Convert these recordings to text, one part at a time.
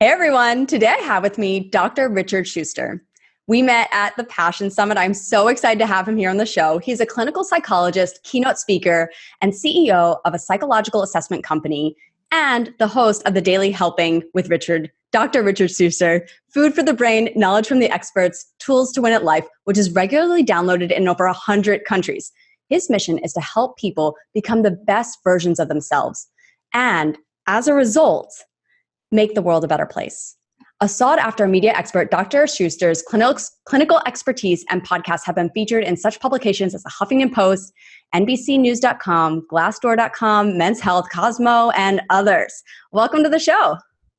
Hey everyone, today I have with me Dr. Richard Shuster. We met at the Passion Summit. I'm so excited to have him here on the show. He's a clinical psychologist, keynote speaker, and CEO of a psychological assessment company and the host of the Daily Helping with Dr. Richard Shuster, Food for the Brain, Knowledge from the Experts, Tools to Win at Life, which is regularly downloaded in over 100 countries. His mission is to help people become the best versions of themselves. And as a result, make the world a better place. A sought-after media expert, Dr. Shuster's clinical expertise and podcasts have been featured in such publications as the Huffington Post, NBCnews.com, Glassdoor.com, Men's Health, Cosmo, and others. Welcome to the show.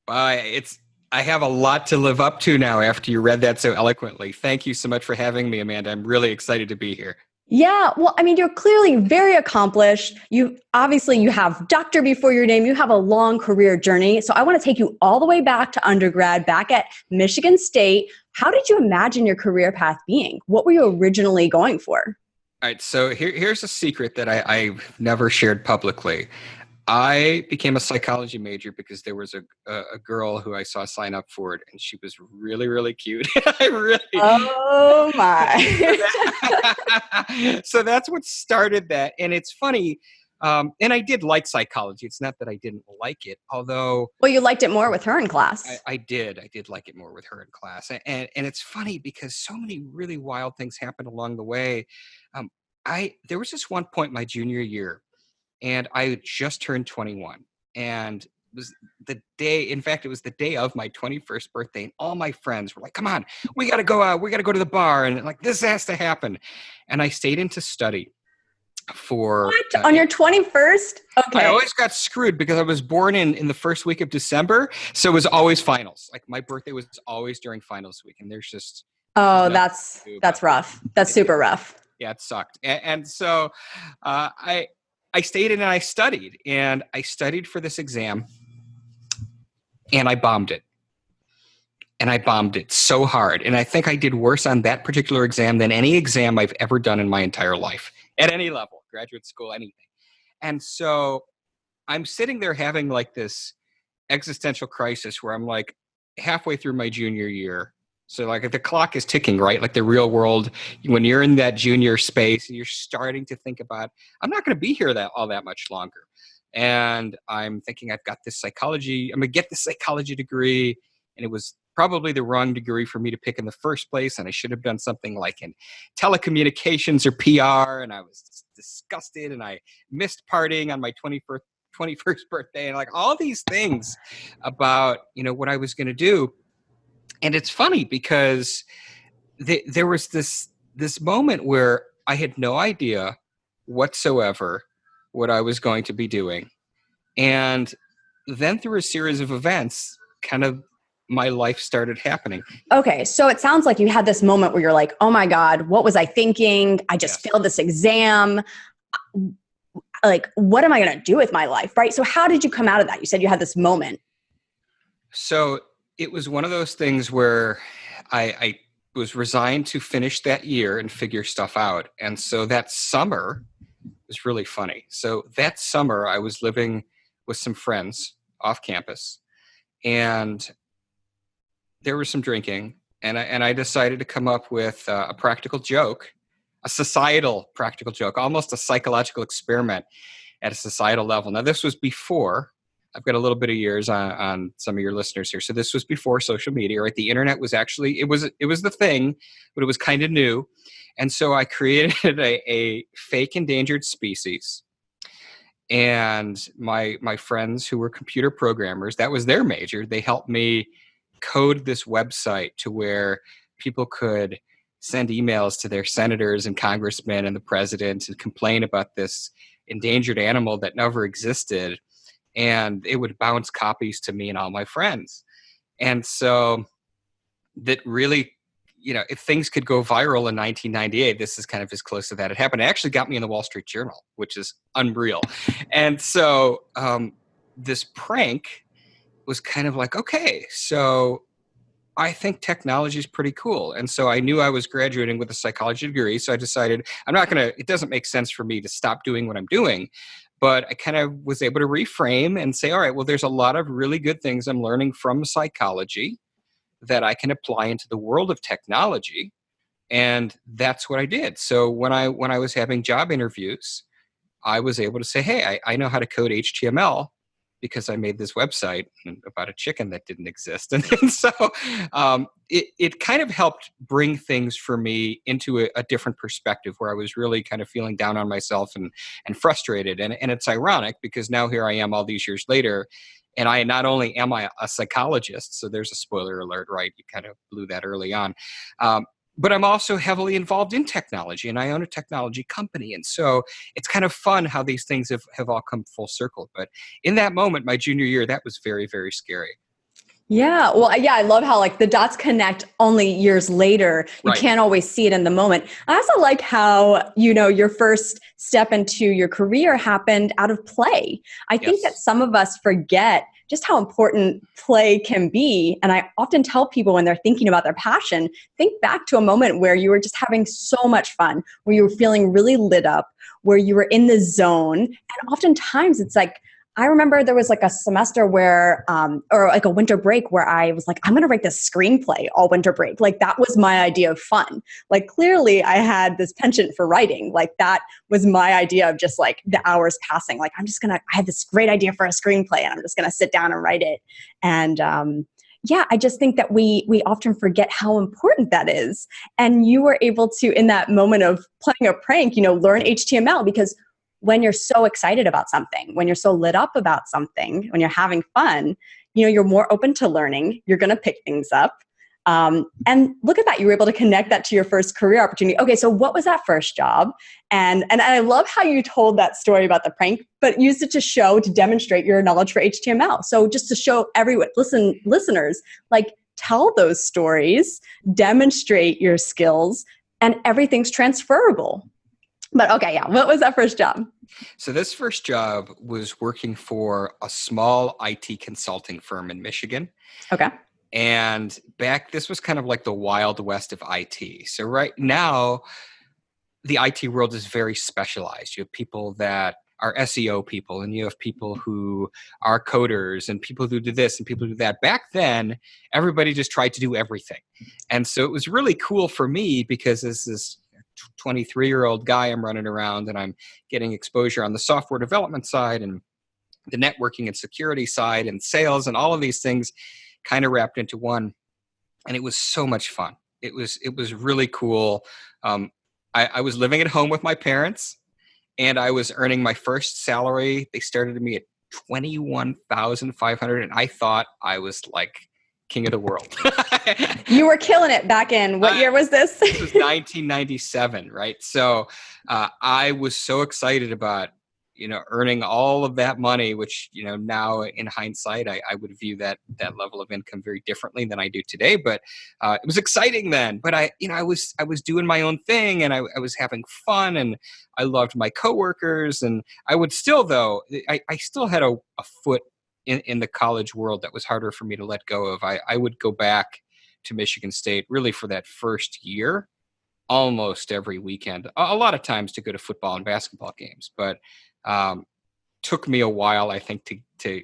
I have a lot to live up to now after you read that so eloquently. Thank you so much for having me, Amanda. I'm really excited to be here. Yeah, well, I mean, you're clearly very accomplished. You have doctor before your name. You have a long career journey. So I want to take you all the way back to undergrad, back at Michigan State. How did you imagine your career path being? What were you originally going for? All right, so here's a secret that I've never shared publicly. I became a psychology major because there was a girl who I saw sign up for it, and she was really, really cute. Oh my! So that's what started that, and it's funny. And I did like psychology. It's not that I didn't like it, although. Well, you liked it more with her in class. I did like it more with her in class, and it's funny because so many really wild things happened along the way. There was this one point my junior year. And I had just turned 21, and it was the day of my 21st birthday, and all my friends were like, come on, we got to go out. We got to go to the bar. And like, this has to happen. And I stayed in to study for... What? On your 21st? Okay. I always got screwed because I was born in the first week of December. So it was always finals. Like my birthday was always during finals week. And there's just... Oh, that's rough. That's super rough. Yeah, it sucked. And so I stayed in and I studied for this exam, and I bombed it. And I bombed it so hard. And I think I did worse on that particular exam than any exam I've ever done in my entire life, at any level, graduate school, anything. And so I'm sitting there having like this existential crisis where I'm like halfway through my junior year. So like the clock is ticking, right? Like the real world, when you're in that junior space, you're starting to think about, I'm not going to be here all that much longer. And I'm thinking I'm going to get this psychology degree. And it was probably the wrong degree for me to pick in the first place. And I should have done something like in telecommunications or PR. And I was disgusted, and I missed partying on my 21st birthday, and like all these things about, what I was going to do. And it's funny because there was this moment where I had no idea whatsoever what I was going to be doing. And then through a series of events, kind of my life started happening. Okay, so it sounds like you had this moment where you're like, oh my God, what was I thinking? I just failed this exam. Like, what am I going to do with my life, right? So how did you come out of that? You said you had this moment. So it was one of those things where I was resigned to finish that year and figure stuff out. And so that summer was really funny. So that summer I was living with some friends off campus, and there was some drinking, and I decided to come up with a practical joke, a societal practical joke, almost a psychological experiment at a societal level. Now this was before... I've got a little bit of years on some of your listeners here. So this was before social media, right? The internet was actually, it was the thing, but it was kind of new. And so I created a fake endangered species. And my friends who were computer programmers, that was their major. They helped me code this website to where people could send emails to their senators and congressmen and the president and complain about this endangered animal that never existed. And it would bounce copies to me and all my friends. And so that really, if things could go viral in 1998, this is kind of as close to that. It happened. It actually got me in the Wall Street Journal, which is unreal. And so this prank was kind of like, okay, so I think technology is pretty cool. And so I knew I was graduating with a psychology degree. So I decided it doesn't make sense for me to stop doing what I'm doing. But I kind of was able to reframe and say, all right, well, there's a lot of really good things I'm learning from psychology that I can apply into the world of technology. And that's what I did. So when I was having job interviews, I was able to say, hey, I know how to code HTML because I made this website about a chicken that didn't exist. And so it kind of helped bring things for me into a different perspective where I was really kind of feeling down on myself and frustrated. And it's ironic because now here I am all these years later. And I not only am I a psychologist, so there's a spoiler alert, right? You kind of blew that early on. But I'm also heavily involved in technology, and I own a technology company. And so it's kind of fun how these things have all come full circle. But in that moment, my junior year, that was very, very scary. Yeah. Well, yeah, I love how like the dots connect only years later. You Right. can't always see it in the moment. I also like how, your first step into your career happened out of play. I think that Yes. some of us forget just how important play can be. And I often tell people when they're thinking about their passion, think back to a moment where you were just having so much fun, where you were feeling really lit up, where you were in the zone. And oftentimes it's like, I remember there was like a semester where, or like a winter break where I was like, I'm going to write this screenplay all winter break. Like that was my idea of fun. Like clearly I had this penchant for writing. Like that was my idea of just like the hours passing. Like I have this great idea for a screenplay and I'm just going to sit down and write it. And, yeah, I just think that we often forget how important that is. And you were able to, in that moment of playing a prank, learn HTML because when you're so excited about something, when you're so lit up about something, when you're having fun, you're more open to learning. You're going to pick things up. And look at that. You were able to connect that to your first career opportunity. Okay, so what was that first job? And I love how you told that story about the prank, but used it to demonstrate your knowledge for HTML. So just to show everyone, listeners, like tell those stories, demonstrate your skills, and everything's transferable. But okay, yeah. What was that first job? So this first job was working for a small IT consulting firm in Michigan. Okay. And this was kind of like the wild west of IT. So right now, the IT world is very specialized. You have people that are SEO people, and you have people who are coders, and people who do this and people who do that. Back then, everybody just tried to do everything. And so it was really cool for me because as this 23-year-old guy, I'm running around and I'm getting exposure on the software development side and the networking and security side and sales and all of these things kind of wrapped into one. And it was so much fun. It was really cool. I was living at home with my parents and I was earning my first salary. They started me at $21,500 and I thought I was like king of the world. You were killing it back in, what year was this? This was 1997, right? So I was so excited about, earning all of that money, which, now in hindsight, I would view that level of income very differently than I do today. But it was exciting then. But I was doing my own thing and I was having fun and I loved my coworkers. And I would still, though, I still had a foot in the college world that was harder for me to let go of. I would go back to Michigan State really for that first year, almost every weekend, a lot of times to go to football and basketball games, but took me a while, I think, to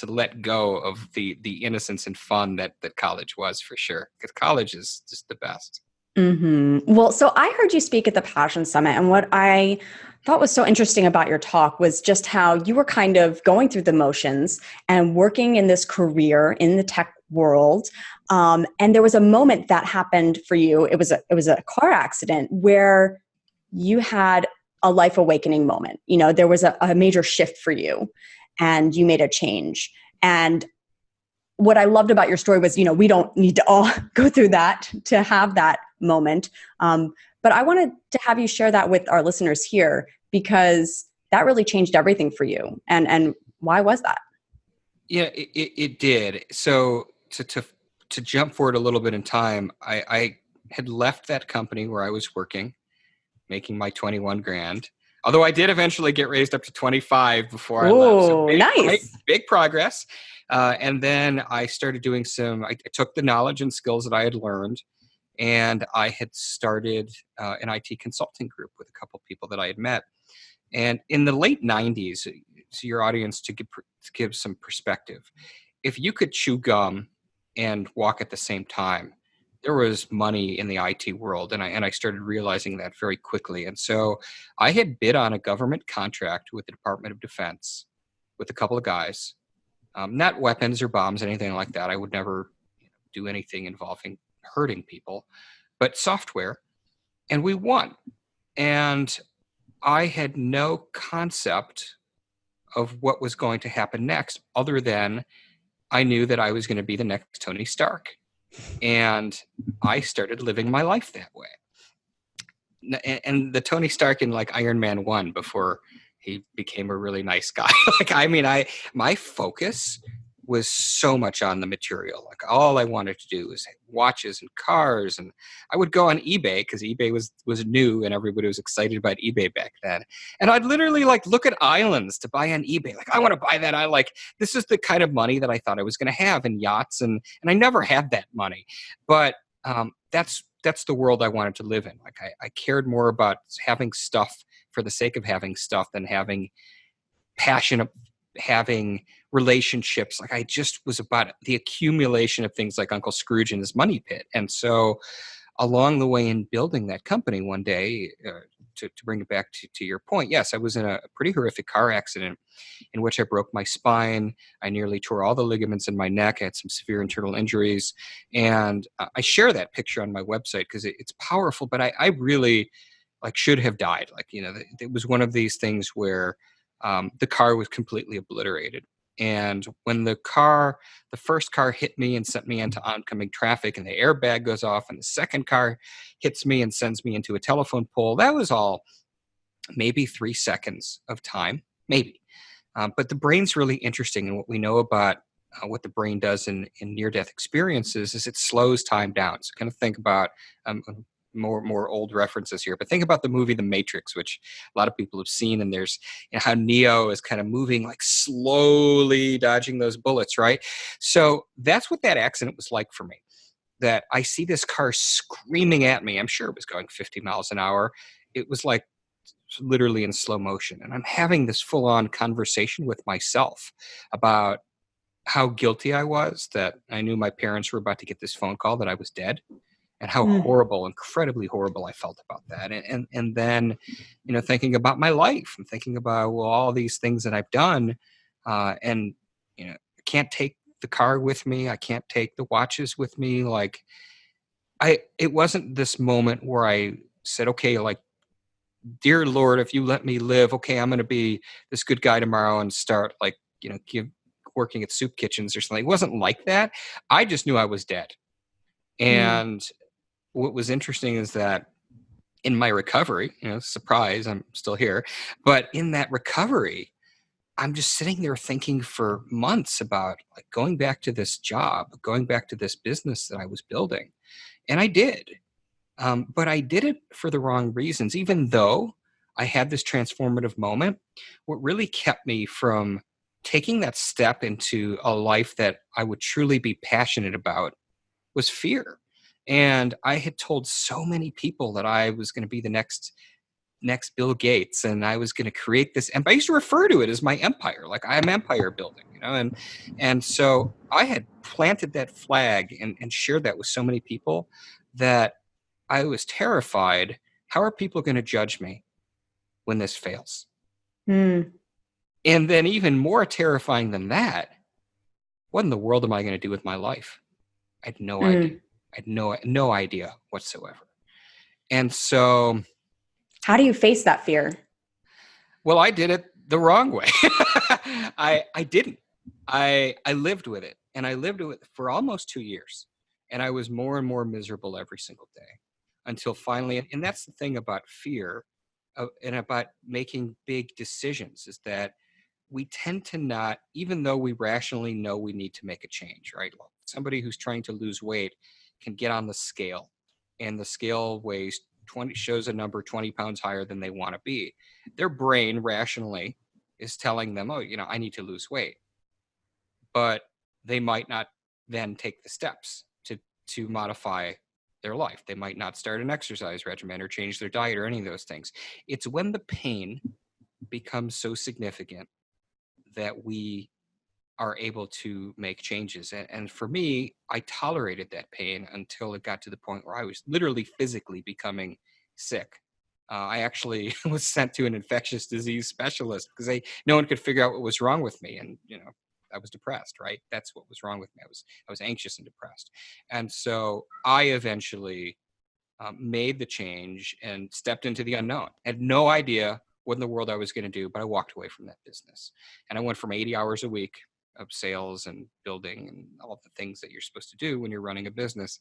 let go of the innocence and fun that college was, for sure, because college is just the best. Mm-hmm. Well, so I heard you speak at the Passion Summit, and what I thought was so interesting about your talk was just how you were kind of going through the motions and working in this career in the tech world. And there was a moment that happened for you. It was a car accident where you had a life awakening moment. There was a major shift for you and you made a change. And what I loved about your story was, we don't need to all go through that to have that moment. But I wanted to have you share that with our listeners here because that really changed everything for you. And why was that? Yeah, it did. So to jump forward a little bit in time, I had left that company where I was working, making my 21 grand. Although I did eventually get raised up to 25 before I left. So nice. Big progress. And then I started doing I took the knowledge and skills that I had learned, and I had started an IT consulting group with a couple people that I had met. And in the late 90s, to your audience to give some perspective, if you could chew gum and walk at the same time, there was money in the IT world. And I started realizing that very quickly. And so I had bid on a government contract with the Department of Defense with a couple of guys, not weapons or bombs, anything like that. I would never do anything involving hurting people, but software. And we won. And I had no concept of what was going to happen next, other than I knew that I was going to be the next Tony Stark. And I started living my life that way. And the Tony Stark in like Iron Man 1 before he became a really nice guy. My focus was so much on the material. Like all I wanted to do was watches and cars, and I would go on eBay because eBay was new and everybody was excited about eBay back then. And I'd literally like look at islands to buy on eBay. Like I want to buy that. I like this is the kind of money that I thought I was going to have in yachts, and I never had that money. But that's the world I wanted to live in. Like I cared more about having stuff for the sake of having stuff than having passion, having relationships. Like I just was about the accumulation of things like Uncle Scrooge in his money pit. And so along the way in building that company one day, to bring it back to your point, yes, I was in a pretty horrific car accident in which I broke my spine. I nearly tore all the ligaments in my neck. I had some severe internal injuries. And I share that picture on my website because it's powerful, but I really like should have died. Like, it was one of these things where the car was completely obliterated. And when the first car hit me and sent me into oncoming traffic, and the airbag goes off, and the second car hits me and sends me into a telephone pole, that was all maybe 3 seconds of time, maybe. But the brain's really interesting. And what we know about what the brain does in near-death experiences is it slows time down. So kind of think about more old references here, but think about the movie The Matrix, which a lot of people have seen, and there's how Neo is kind of moving like slowly dodging those bullets, right? So that's what that accident was like for me, that I see this car screaming at me. I'm sure it was going 50 miles an hour. It was like literally in slow motion, and I'm having this full-on conversation with myself about how guilty I was, that I knew my parents were about to get this phone call that I was dead, and how horrible, incredibly horrible I felt about that. And then, thinking about my life and thinking about, well, all these things that I've done, and, I can't take the car with me. I can't take the watches with me. Like it wasn't this moment where I said, okay, like, dear Lord, if you let me live, okay, I'm going to be this good guy tomorrow and start like, working at soup kitchens or something. It wasn't like that. I just knew I was dead. And what was interesting is that in my recovery, surprise, I'm still here, but in that recovery, I'm just sitting there thinking for months about like going back to this job, going back to this business that I was building. And I did. But I did it for the wrong reasons. Even though I had this transformative moment, what really kept me from taking that step into a life that I would truly be passionate about was fear. And I had told so many people that I was going to be the next Bill Gates, and I was going to create this. And I used to refer to it as my empire, like I'm empire building, and so I had planted that flag and shared that with so many people that I was terrified. How are people going to judge me when this fails? And then even more terrifying than that, what in the world am I going to do with my life? I had no idea. I had no idea whatsoever. And so, how do you face that fear? Well, I did it the wrong way. I didn't. I lived with it, and I lived with it for almost 2 years, and I was more and more miserable every single day until finally. And that's the thing about fear, and about making big decisions, is that we tend to not, even though we rationally know we need to make a change, right? Somebody who's trying to lose weight can get on the scale, and the scale weighs 20, shows a number 20 pounds higher than they want to be. Their brain rationally is telling them, oh, I need to lose weight. But they might not then take the steps to modify their life. They might not start an exercise regimen or change their diet or any of those things. It's when the pain becomes so significant that we are able to make changes. And for me, I tolerated that pain until it got to the point where I was literally physically becoming sick. I actually was sent to an infectious disease specialist because no one could figure out what was wrong with me. And, I was depressed, right? That's what was wrong with me. I was anxious and depressed. And so I eventually made the change and stepped into the unknown. Had no idea what in the world I was going to do, but I walked away from that business. And I went from 80 hours a week of sales and building and all the things that you're supposed to do when you're running a business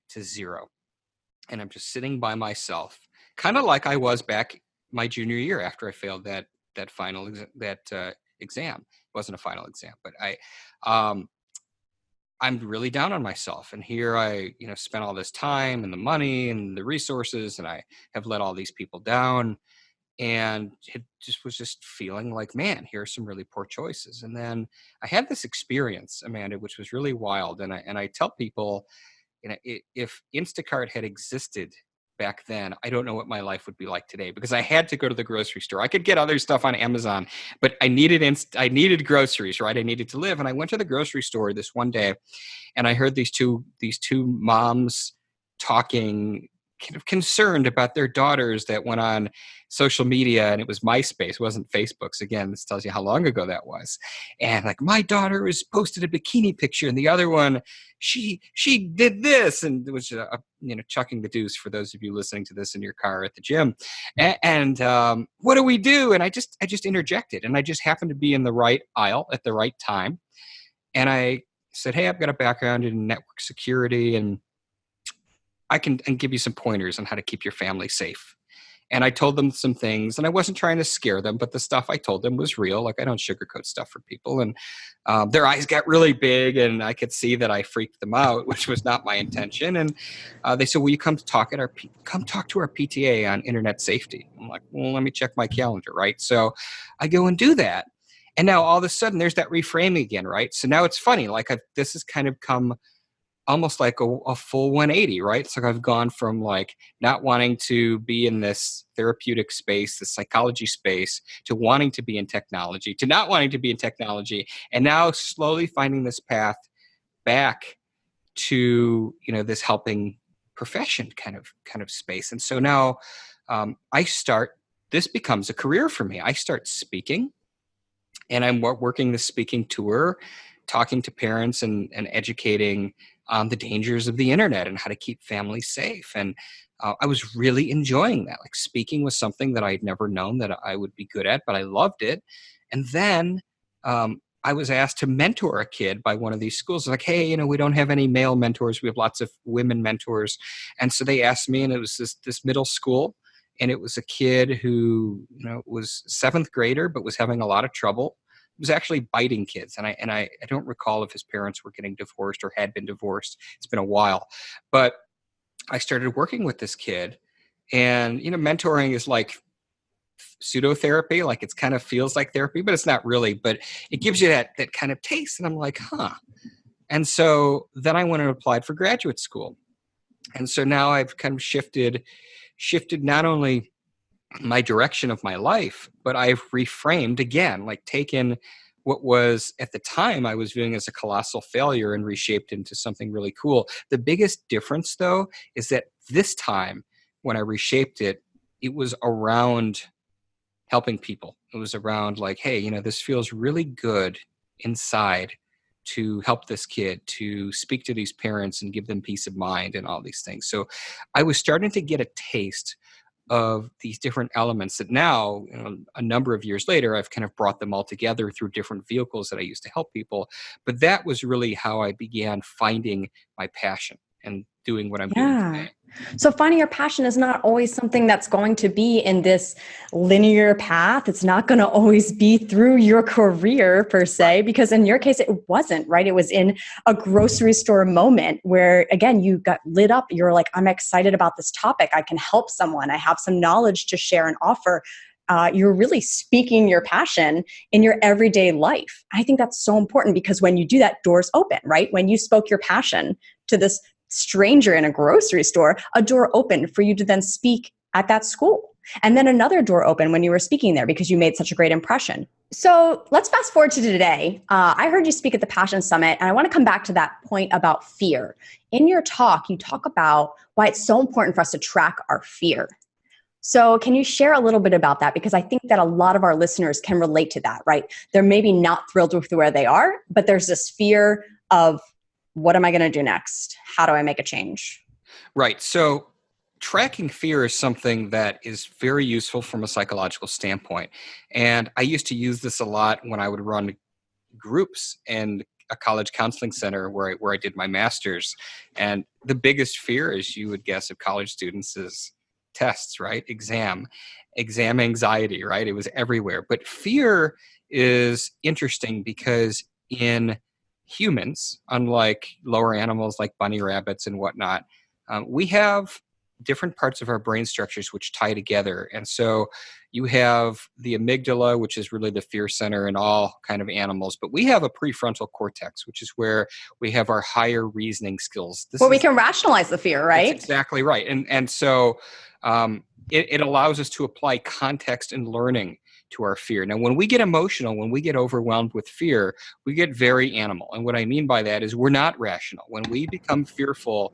to zero. And I'm just sitting by myself, kind of like I was back my junior year after I failed that final exam. It wasn't a final exam, but I'm really down on myself. And here I, spent all this time and the money and the resources, and I have let all these people down. And it just was just feeling like, man, here are some really poor choices. And then I had this experience, Amanda, which was really wild. And I tell people, if Instacart had existed back then, I don't know what my life would be like today, because I had to go to the grocery store. I could get other stuff on Amazon, but I needed groceries, right? I needed to live. And I went to the grocery store this one day, and I heard these two moms talking, kind of concerned about their daughters that went on social media, and it was MySpace, it wasn't Facebook. So again, this tells you how long ago that was. And like, my daughter was posted a bikini picture, and the other one, she did this, and it was chucking the deuce for those of you listening to this in your car at the gym. And what do we do? And I just interjected, and I just happened to be in the right aisle at the right time, and I said, hey, I've got a background in network security, and I can give you some pointers on how to keep your family safe. And I told them some things, and I wasn't trying to scare them, but the stuff I told them was real. Like, I don't sugarcoat stuff for people. And their eyes got really big, and I could see that I freaked them out, which was not my intention. And they said, will you come talk to our PTA on internet safety? I'm like, well, let me check my calendar, right? So I go and do that. And now all of a sudden there's that reframing again, right? So now it's funny. Like, this has kind of come almost like a full 180, right? It's like I've gone from like not wanting to be in this therapeutic space, the psychology space, to wanting to be in technology, to not wanting to be in technology, and now slowly finding this path back to, this helping profession kind of space. And so now this becomes a career for me. I start speaking, and I'm working the speaking tour, talking to parents and educating on the dangers of the internet and how to keep families safe. And I was really enjoying that. Like, speaking was something that I'd never known that I would be good at, but I loved it. And then I was asked to mentor a kid by one of these schools. Like, hey, we don't have any male mentors. We have lots of women mentors. And so they asked me, and it was this middle school. And it was a kid who, was 7th grader, but was having a lot of trouble. Was actually biting kids. And I don't recall if his parents were getting divorced or had been divorced. It's been a while. But I started working with this kid, and, mentoring is like pseudotherapy. Like, it kind of feels like therapy, but it's not really, but it gives you that kind of taste. And I'm like, huh. And so then I went and applied for graduate school. And so now I've kind of shifted not only my direction of my life, but I've reframed again, like taken what was at the time I was viewing as a colossal failure and reshaped into something really cool. The biggest difference, though, is that this time when I reshaped it, it was around helping people. It was around like, hey, this feels really good inside to help this kid, to speak to these parents and give them peace of mind and all these things. So I was starting to get a taste of these different elements that now, a number of years later, I've kind of brought them all together through different vehicles that I used to help people. But that was really how I began finding my passion and doing what I'm doing today. So finding your passion is not always something that's going to be in this linear path. It's not going to always be through your career per se, because in your case, it wasn't, right? It was in a grocery store moment where, again, you got lit up. You're like, I'm excited about this topic. I can help someone. I have some knowledge to share and offer. You're really speaking your passion in your everyday life. I think that's so important, because when you do that, doors open, right? When you spoke your passion to this stranger in a grocery store, a door opened for you to then speak at that school. And then another door opened when you were speaking there because you made such a great impression. So let's fast forward to today. I heard you speak at the Passion Summit, and I want to come back to that point about fear. In your talk, you talk about why it's so important for us to track our fear. So can you share a little bit about that? Because I think that a lot of our listeners can relate to that, right? They're maybe not thrilled with where they are, but there's this fear of, what am I going to do next? How do I make a change? Right. So tracking fear is something that is very useful from a psychological standpoint. And I used to use this a lot when I would run groups in a college counseling center where I did my master's. And the biggest fear, as you would guess, of college students is tests, right? Exam anxiety, right? It was everywhere. But fear is interesting because in humans, unlike lower animals like bunny rabbits and whatnot, we have different parts of our brain structures which tie together. And so you have the amygdala, which is really the fear center in all kind of animals, but we have a prefrontal cortex, which is where we have our higher reasoning skills. We can rationalize the fear, right? That's exactly right. And so it allows us to apply context and learning to our fear. Now, when we get emotional, when we get overwhelmed with fear, we get very animal. And what I mean by that is we're not rational. When we become fearful,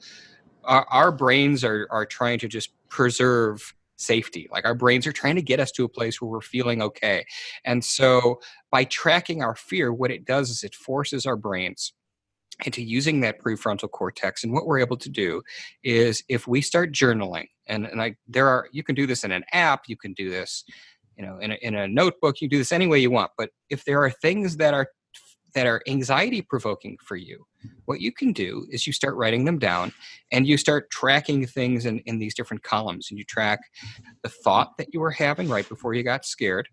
our brains are trying to just preserve safety. Like our brains are trying to get us to a place where we're feeling okay. And so by tracking our fear, what it does is it forces our brains into using that prefrontal cortex. And what we're able to do is if we start journaling, you can do this in an app, you can do this, in a notebook, you do this any way you want. But if there are things that are anxiety provoking for you, what you can do is you start writing them down and you start tracking things in these different columns. And you track the thought that you were having right before you got scared,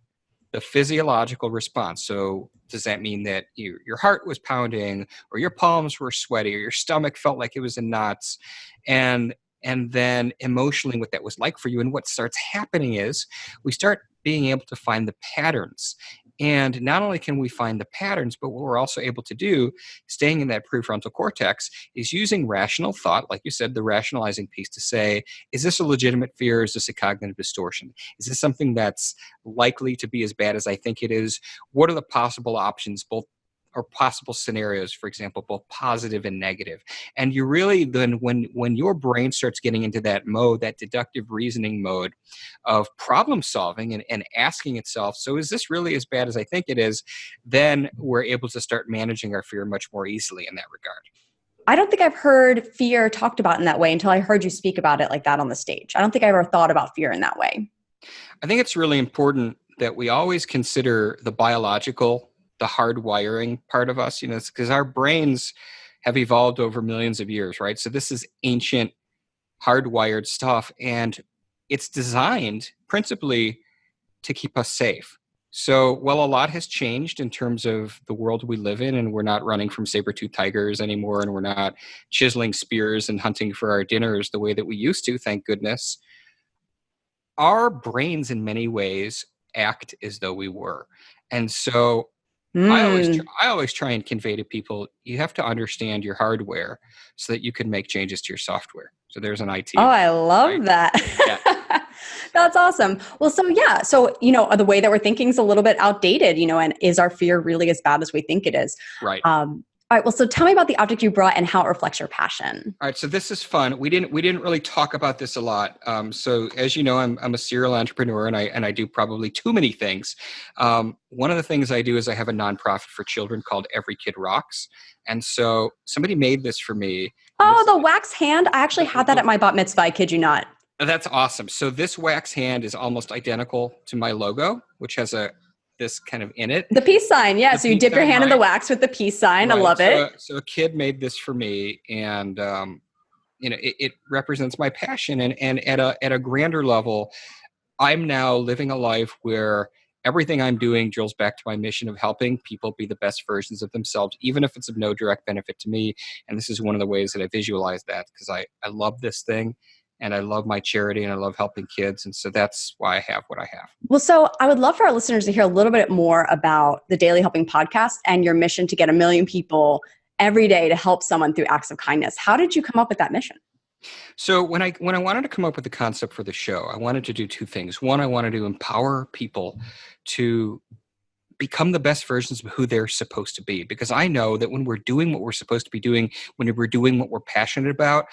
the physiological response. So does that mean that your heart was pounding, or your palms were sweaty, or your stomach felt like it was in knots? And then emotionally what that was like for you. And what starts happening is we start being able to find the patterns. And not only can we find the patterns, but what we're also able to do, staying in that prefrontal cortex, is using rational thought, like you said, the rationalizing piece, to say, is this a legitimate fear? Is this a cognitive distortion? Is this something that's likely to be as bad as I think it is? What are the possible options, or possible scenarios, for example, both positive and negative? And you really then, when your brain starts getting into that mode, that deductive reasoning mode of problem solving and asking itself, so is this really as bad as I think it is? Then we're able to start managing our fear much more easily in that regard. I don't think I've heard fear talked about in that way until I heard you speak about it like that on the stage. I don't think I ever thought about fear in that way. I think it's really important that we always consider the biological, the hardwiring part of us, because our brains have evolved over millions of years, right? So this is ancient hardwired stuff, and it's designed principally to keep us safe. So while a lot has changed in terms of the world we live in, and we're not running from saber-toothed tigers anymore, and we're not chiseling spears and hunting for our dinners the way that we used to, thank goodness, our brains in many ways act as though we were. And so I always try and convey to people, you have to understand your hardware so that you can make changes to your software. So there's an IT. Oh, I love that. Yeah. That's awesome. Well, so the way that we're thinking is a little bit outdated, and is our fear really as bad as we think it is? Right. All right. Well, so tell me about the object you brought and how it reflects your passion. All right. So this is fun. We didn't really talk about this a lot. So as you know, I'm a serial entrepreneur, and I do probably too many things. One of the things I do is I have a nonprofit for children called Every Kid Rocks. And so somebody made this for me. Oh, the wax hand. I actually had that at my bat mitzvah. I kid you not. That's awesome. So this wax hand is almost identical to my logo, which has this kind of in it. The peace sign. Yeah. So you dip your hand in the wax with the peace sign. Right. I love it. So a kid made this for me, and it represents my passion. And at a grander level, I'm now living a life where everything I'm doing drills back to my mission of helping people be the best versions of themselves, even if it's of no direct benefit to me. And this is one of the ways that I visualize that, because I love this thing. And I love my charity, and I love helping kids. And so that's why I have what I have. Well, so I would love for our listeners to hear a little bit more about the Daily Helping podcast and your mission to get 1 million people every day to help someone through acts of kindness. How did you come up with that mission? So when I wanted to come up with the concept for the show, I wanted to do two things. One, I wanted to empower people to become the best versions of who they're supposed to be. Because I know that when we're doing what we're supposed to be doing, when we're doing what we're passionate about,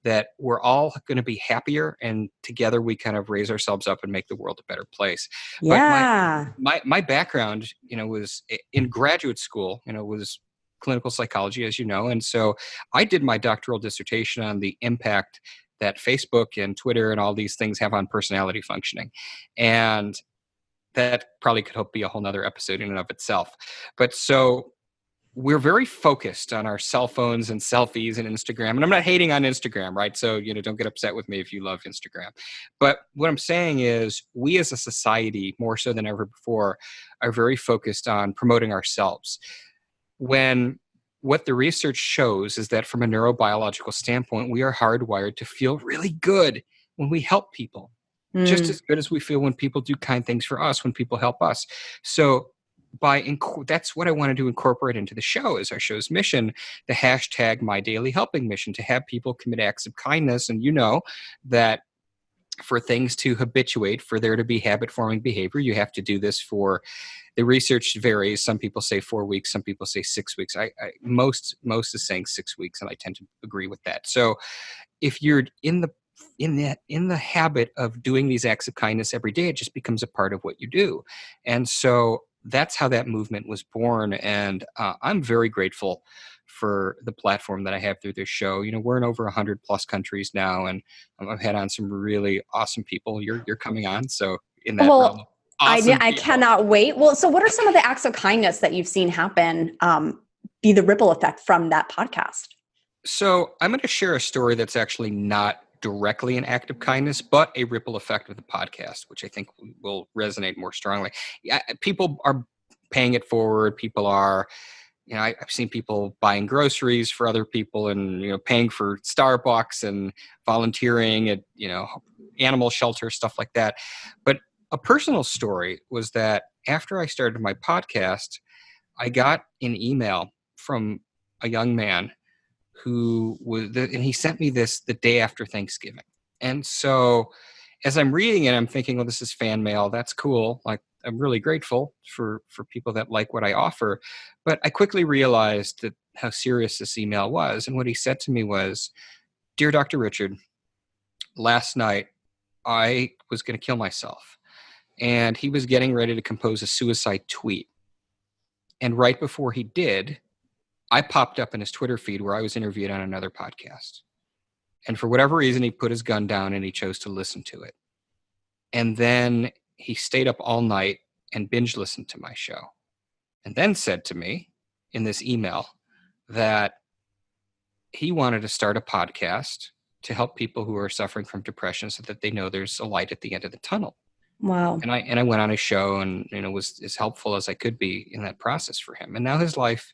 that we're all going to be happier, and together we kind of raise ourselves up and make the world a better place. But Yeah. my background, was in graduate school, was clinical psychology, as you know. And so I did my doctoral dissertation on the impact that Facebook and Twitter and all these things have on personality functioning. And that probably could help be a whole nother episode in and of itself. But so we're very focused on our cell phones and selfies and Instagram. And I'm not hating on Instagram, right? So, don't get upset with me if you love Instagram. But what I'm saying is we as a society, more so than ever before, are very focused on promoting ourselves. When what the research shows is that from a neurobiological standpoint, we are hardwired to feel really good when we help people, just Mm. as good as we feel when people do kind things for us, when people help us. So that's what I wanted to incorporate into the show, is our show's mission, the hashtag My Daily Helping Mission, to have people commit acts of kindness. And that for things to habituate, for there to be habit forming behavior, you have to do this for, the research varies. Some people say 4 weeks, some people say 6 weeks. Most is saying 6 weeks, and I tend to agree with that. So if you're in the habit of doing these acts of kindness every day, it just becomes a part of what you do. And so that's how that movement was born. And I'm very grateful for the platform that I have through this show. We're in over 100 plus countries now, and I've had on some really awesome people. You're coming on, so in that realm, Well, awesome I people. cannot wait. Well, so what are some of the acts of kindness that you've seen happen, be the ripple effect from that podcast? So I'm going to share a story that's actually not directly an act of kindness, but a ripple effect of the podcast, which I think will resonate more strongly. Yeah, people are paying it forward. People are, I've seen people buying groceries for other people, and paying for Starbucks and volunteering at animal shelter, stuff like that. But a personal story was that after I started my podcast, I got an email from a young man and he sent me this the day after Thanksgiving. And so as I'm reading it, I'm thinking, well, this is fan mail. That's cool. Like, I'm really grateful for people that like what I offer. But I quickly realized that how serious this email was. And what he said to me was, "Dear Dr. Richard, last night I was going to kill myself." And he was getting ready to compose a suicide tweet. And right before he did, I popped up in his Twitter feed where I was interviewed on another podcast. And for whatever reason, he put his gun down and he chose to listen to it. And then he stayed up all night and binge listened to my show. And then said to me in this email that he wanted to start a podcast to help people who are suffering from depression, so that they know there's a light at the end of the tunnel. Wow. And I went on his show and was as helpful as I could be in that process for him. And now his life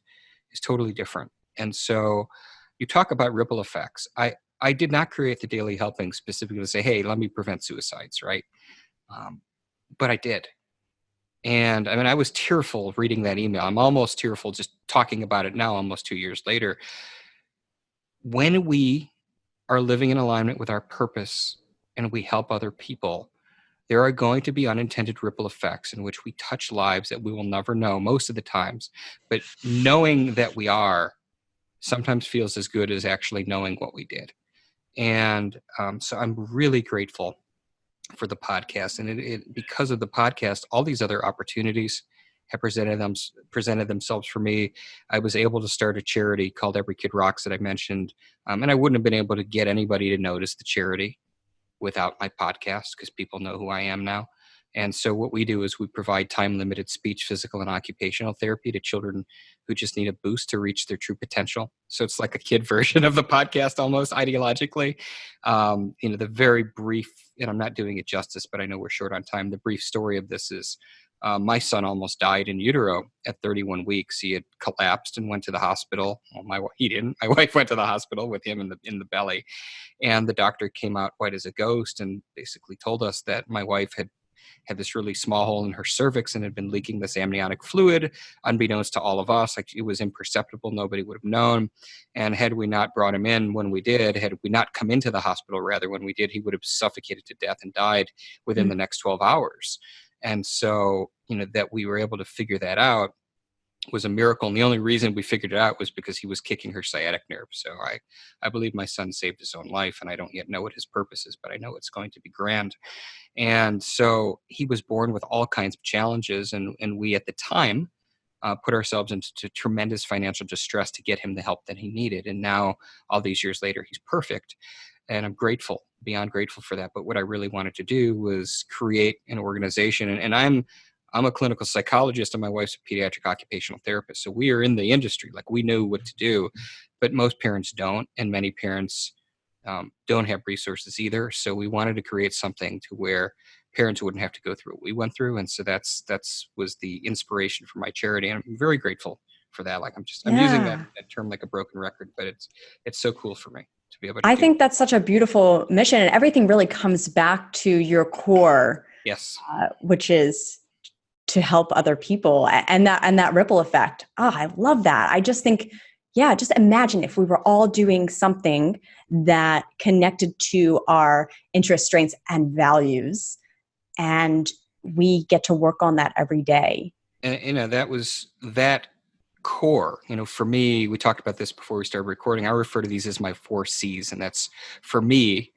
is totally different. And so you talk about ripple effects. I did not create the Daily Helping specifically to say, hey, let me prevent suicides, right? But I did. And I was tearful reading that email. I'm almost tearful just talking about it now, almost 2 years later. When we are living in alignment with our purpose and we help other people, there are going to be unintended ripple effects in which we touch lives that we will never know most of the times. But knowing that we are sometimes feels as good as actually knowing what we did. And so I'm really grateful for the podcast. And it because of the podcast, all these other opportunities have presented themselves for me. I was able to start a charity called Every Kid Rocks that I mentioned. And I wouldn't have been able to get anybody to notice the charity without my podcast, because people know who I am now. And so what we do is we provide time-limited speech, physical, and occupational therapy to children who just need a boost to reach their true potential. So it's like a kid version of the podcast, almost ideologically. The very brief, and I'm not doing it justice, but I know we're short on time. The brief story of this is my son almost died in utero at 31 weeks. He had collapsed and went to the hospital. Well, he didn't. My wife went to the hospital with him in the belly. And the doctor came out white as a ghost and basically told us that my wife had had this really small hole in her cervix and had been leaking this amniotic fluid, unbeknownst to all of us. Like, it was imperceptible. Nobody would have known. And had we not brought him in when we did, had we not come into the hospital rather when we did, he would have suffocated to death and died within the next 12 hours. And so, that we were able to figure that out was a miracle. And the only reason we figured it out was because he was kicking her sciatic nerve. So I believe my son saved his own life, and I don't yet know what his purpose is, but I know it's going to be grand. And so he was born with all kinds of challenges. And we, at the time, put ourselves into tremendous financial distress to get him the help that he needed. And now, all these years later, he's perfect. And I'm grateful, beyond grateful for that. But what I really wanted to do was create an organization. And I'm a clinical psychologist, and my wife's a pediatric occupational therapist. So we are in the industry, like, we know what to do, but most parents don't. And many parents don't have resources either. So we wanted to create something to where parents wouldn't have to go through what we went through. And so that's was the inspiration for my charity. And I'm very grateful for that. Like, I'm using that term like a broken record, but it's so cool for me to be able to. I think that's such a beautiful mission, and everything really comes back to your core. Yes. Which is to help other people, and that ripple effect. Oh, I love that. I just think, just imagine if we were all doing something that connected to our interests, strengths, and values, and we get to work on that every day. And that was that core. For me, we talked about this before we started recording. I refer to these as my 4 C's, and that's, for me,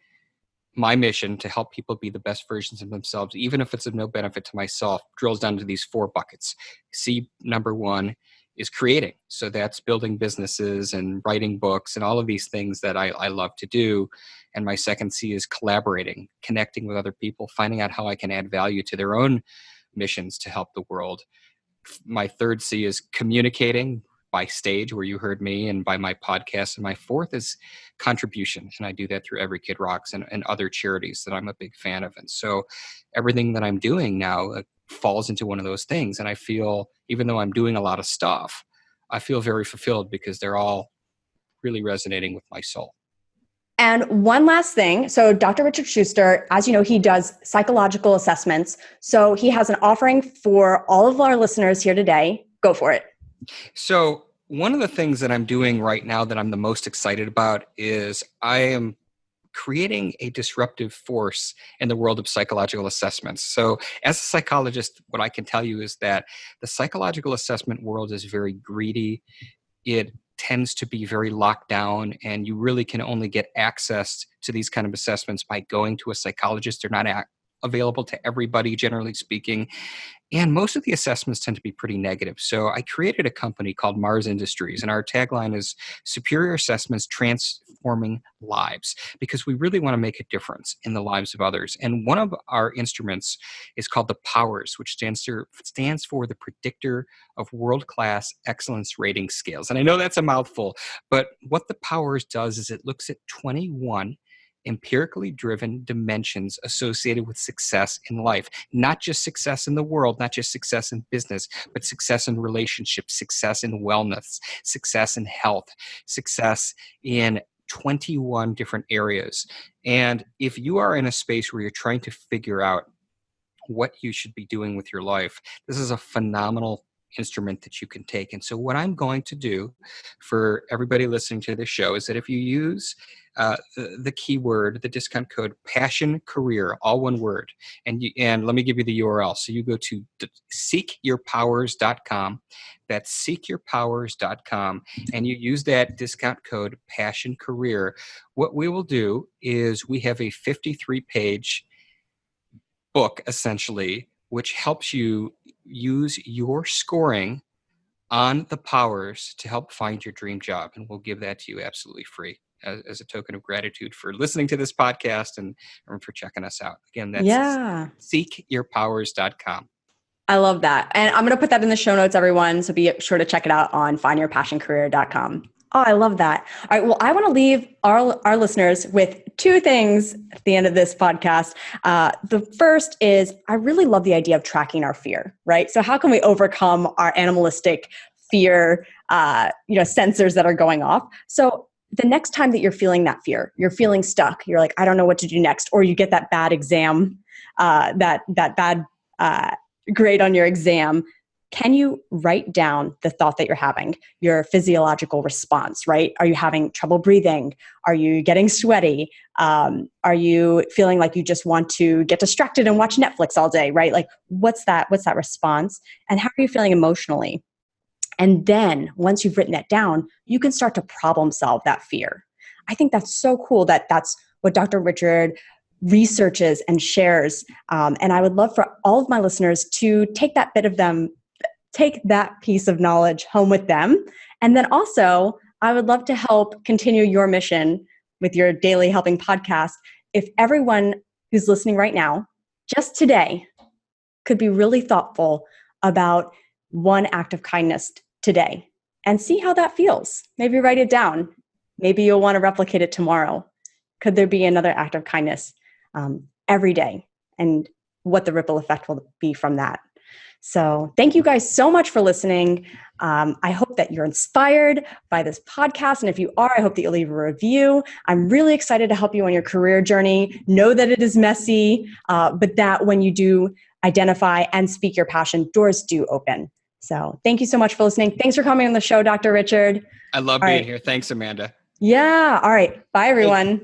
my mission to help people be the best versions of themselves, even if it's of no benefit to myself, drills down to these 4 buckets. C, number 1, is creating. So that's building businesses and writing books and all of these things that I love to do. And my second C is collaborating, connecting with other people, finding out how I can add value to their own missions to help the world. My third C is communicating, by stage, where you heard me, and by my podcast. And my 4th is contribution. And I do that through Every Kid Rocks and other charities that I'm a big fan of. And so everything that I'm doing now falls into one of those things. And I feel, even though I'm doing a lot of stuff, I feel very fulfilled because they're all really resonating with my soul. And one last thing. So Dr. Richard Shuster, as you know, he does psychological assessments. So he has an offering for all of our listeners here today. Go for it. So one of the things that I'm doing right now that I'm the most excited about is I am creating a disruptive force in the world of psychological assessments. So as a psychologist, what I can tell you is that the psychological assessment world is very greedy. It tends to be very locked down, and you really can only get access to these kind of assessments by going to a psychologist. They're not available to everybody, generally speaking. And most of the assessments tend to be pretty negative. So I created a company called Mars Industries, and our tagline is Superior Assessments Transforming Lives, because we really want to make a difference in the lives of others. And one of our instruments is called the POWERS, which stands for the Predictor of World-Class Excellence Rating Scales. And I know that's a mouthful, but what the POWERS does is it looks at 21 empirically driven dimensions associated with success in life, not just success in the world, not just success in business, but success in relationships, success in wellness, success in health, success in 21 different areas. And if you are in a space where you're trying to figure out what you should be doing with your life, this is a phenomenal instrument that you can take. And so what I'm going to do for everybody listening to this show is that if you use the keyword, the discount code Passion Career, all one word, and let me give you the URL. So you go to seekyourpowers.com. That's seekyourpowers.com, and you use that discount code Passion Career. What we will do is we have a 53-page book, essentially, which helps you use your scoring on the powers to help find your dream job. And we'll give that to you absolutely free as a token of gratitude for listening to this podcast and for checking us out. Again, that's seekyourpowers.com. I love that. And I'm going to put that in the show notes, everyone. So be sure to check it out on findyourpassioncareer.com. Oh, I love that. All right. Well, I want to leave our listeners with 2 things at the end of this podcast. The first is I really love the idea of tracking our fear, right? So how can we overcome our animalistic fear, sensors that are going off? So the next time that you're feeling that fear, you're feeling stuck, you're like, I don't know what to do next, or you get that bad exam, that bad grade on your exam, can you write down the thought that you're having, your physiological response, right? Are you having trouble breathing? Are you getting sweaty? Are you feeling like you just want to get distracted and watch Netflix all day, right? Like, what's that response? And how are you feeling emotionally? And then once you've written that down, you can start to problem solve that fear. I think that's so cool that that's what Dr. Richard researches and shares. And I would love for all of my listeners to take that piece of knowledge home with them. And then also, I would love to help continue your mission with your Daily Helping podcast. If everyone who's listening right now, just today, could be really thoughtful about one act of kindness today and see how that feels. Maybe write it down. Maybe you'll want to replicate it tomorrow. Could there be another act of kindness every day, and what the ripple effect will be from that? So thank you guys so much for listening. I hope that you're inspired by this podcast. And if you are, I hope that you'll leave a review. I'm really excited to help you on your career journey. Know that it is messy, but that when you do identify and speak your passion, doors do open. So thank you so much for listening. Thanks for coming on the show, Dr. Richard. I love being here. Thanks, Amanda. Yeah. All right. Bye, everyone.